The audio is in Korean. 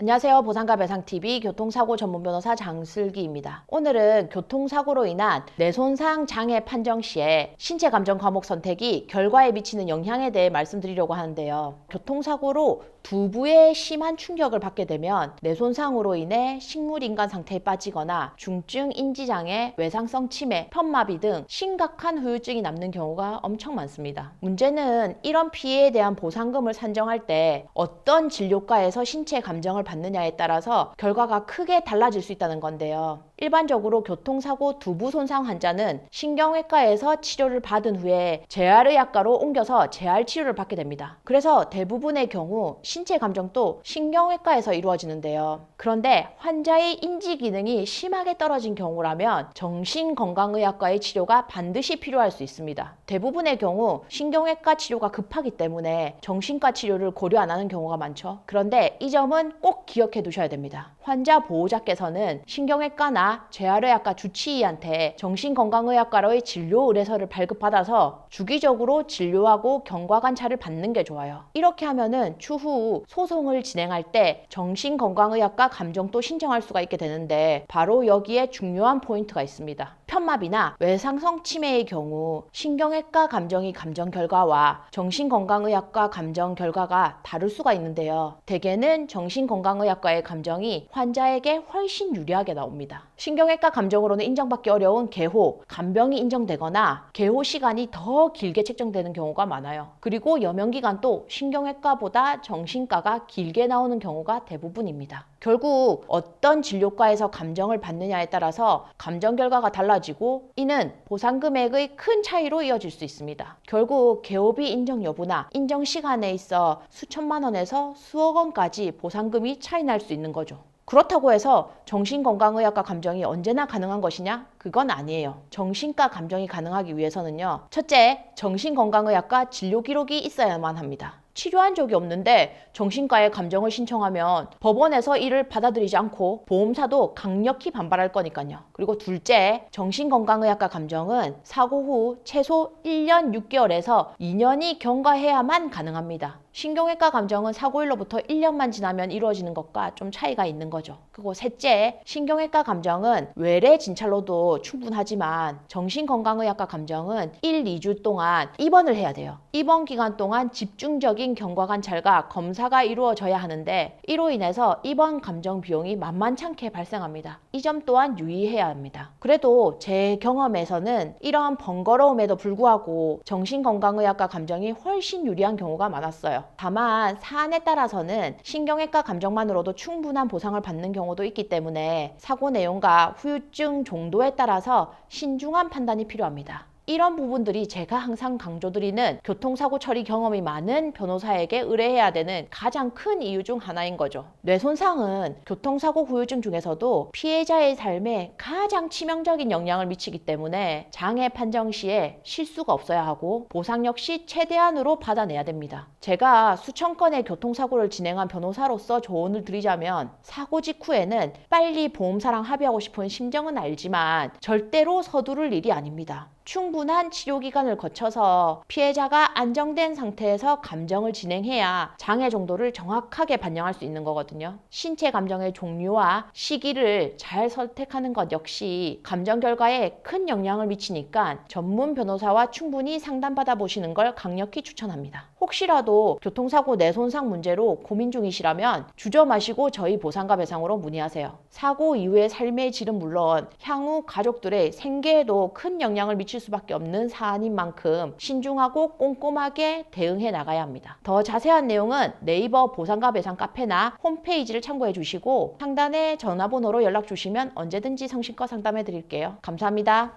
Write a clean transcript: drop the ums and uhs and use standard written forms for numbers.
안녕하세요. 보상가 배상TV 교통사고 전문 변호사 장슬기입니다. 오늘은 교통사고로 인한 뇌손상 장애 판정 시에 신체 감정 과목 선택이 결과에 미치는 영향에 대해 말씀드리려고 하는데요. 교통사고로 두부에 심한 충격을 받게 되면 뇌손상으로 인해 식물인간 상태에 빠지거나 중증 인지장애, 외상성 치매, 편마비 등 심각한 후유증이 남는 경우가 엄청 많습니다. 문제는 이런 피해에 대한 보상금을 산정할 때 어떤 진료과에서 신체 감정을 받느냐에 따라서 결과가 크게 달라질 수 있다는 건데요. 일반적으로 교통사고 두부 손상 환자는 신경외과에서 치료를 받은 후에 재활의학과로 옮겨서 재활치료를 받게 됩니다. 그래서 대부분의 경우 신체 감정도 신경외과에서 이루어지는데요. 그런데 환자의 인지 기능이 심하게 떨어진 경우라면 정신건강의학과의 치료가 반드시 필요할 수 있습니다. 대부분의 경우 신경외과 치료가 급하기 때문에 정신과 치료를 고려 안 하는 경우가 많죠. 그런데 이 점은 꼭 기억해 두셔야 됩니다. 환자 보호자께서는 신경외과나 재활의학과 주치의한테 정신건강의학과로의 진료 의뢰서를 발급받아서 주기적으로 진료하고 경과관찰을 받는 게 좋아요. 이렇게 하면은 추후 소송을 진행할 때 정신건강의학과 감정도 신청할 수가 있게 되는데 바로 여기에 중요한 포인트가 있습니다. 편마비나 외상성 치매의 경우 신경외과 감정의 감정 결과와 정신건강의학과 감정 결과가 다를 수가 있는데요. 대개는 정신건강의학과의 감정이 환자에게 훨씬 유리하게 나옵니다. 신경외과 감정으로는 인정받기 어려운 개호, 간병이 인정되거나 개호 시간이 더 길게 책정되는 경우가 많아요. 그리고 여명기간도 신경외과보다 정신과가 길게 나오는 경우가 대부분입니다. 결국 어떤 진료과에서 감정을 받느냐에 따라서 감정 결과가 달라지고 이는 보상금액의 큰 차이로 이어질 수 있습니다. 결국 개호비 인정 여부나 인정 시간에 있어 수천만 원에서 수억 원까지 보상금이 차이 날 수 있는 거죠. 그렇다고 해서 정신건강의학과 감정이 언제나 가능한 것이냐? 그건 아니에요. 정신과 감정이 가능하기 위해서는요. 첫째, 정신건강의학과 진료 기록이 있어야만 합니다. 치료한 적이 없는데 정신과에 감정을 신청하면 법원에서 이를 받아들이지 않고 보험사도 강력히 반발할 거니까요. 그리고 둘째, 정신건강의학과 감정은 사고 후 최소 1년 6개월에서 2년이 경과해야만 가능합니다. 신경외과 감정은 사고일로부터 1년만 지나면 이루어지는 것과 좀 차이가 있는 거죠. 그리고 셋째, 신경외과 감정은 외래 진찰로도 충분하지만 정신건강의학과 감정은 1, 2주 동안 입원을 해야 돼요. 입원 기간 동안 집중적인 경과관찰과 검사가 이루어져야 하는데 이로 인해서 입원 감정 비용이 만만찮게 발생합니다. 이 점 또한 유의해야 합니다. 그래도 제 경험에서는 이러한 번거로움에도 불구하고 정신건강의학과 감정이 훨씬 유리한 경우가 많았어요. 다만 사안에 따라서는 신경외과 감정만으로도 충분한 보상을 받는 경우도 있기 때문에 사고 내용과 후유증 정도에 따라서 신중한 판단이 필요합니다. 이런 부분들이 제가 항상 강조드리는 교통사고 처리 경험이 많은 변호사에게 의뢰해야 되는 가장 큰 이유 중 하나인 거죠. 뇌손상은 교통사고 후유증 중에서도 피해자의 삶에 가장 치명적인 영향을 미치기 때문에 장애 판정 시에 실수가 없어야 하고 보상 역시 최대한으로 받아내야 됩니다. 제가 수천 건의 교통사고를 진행한 변호사로서 조언을 드리자면 사고 직후에는 빨리 보험사랑 합의하고 싶은 심정은 알지만 절대로 서두를 일이 아닙니다. 충분한 치료기간을 거쳐서 피해자가 안정된 상태에서 감정을 진행해야 장애 정도를 정확하게 반영할 수 있는 거거든요. 신체 감정의 종류와 시기를 잘 선택하는 것 역시 감정 결과에 큰 영향을 미치니까 전문 변호사와 충분히 상담받아 보시는 걸 강력히 추천합니다. 혹시라도 교통사고 뇌손상 문제로 고민 중이시라면 주저 마시고 저희 보상가 배상으로 문의하세요. 사고 이후의 삶의 질은 물론 향후 가족들의 생계에도 큰 영향을 미칠 수밖에 없는 사안인 만큼 신중하고 꼼꼼하게 대응해 나가야 합니다. 더 자세한 내용은 네이버 보상가 배상 카페나 홈페이지를 참고해 주시고 상단의 전화번호로 연락 주시면 언제든지 성심껏 상담해 드릴게요. 감사합니다.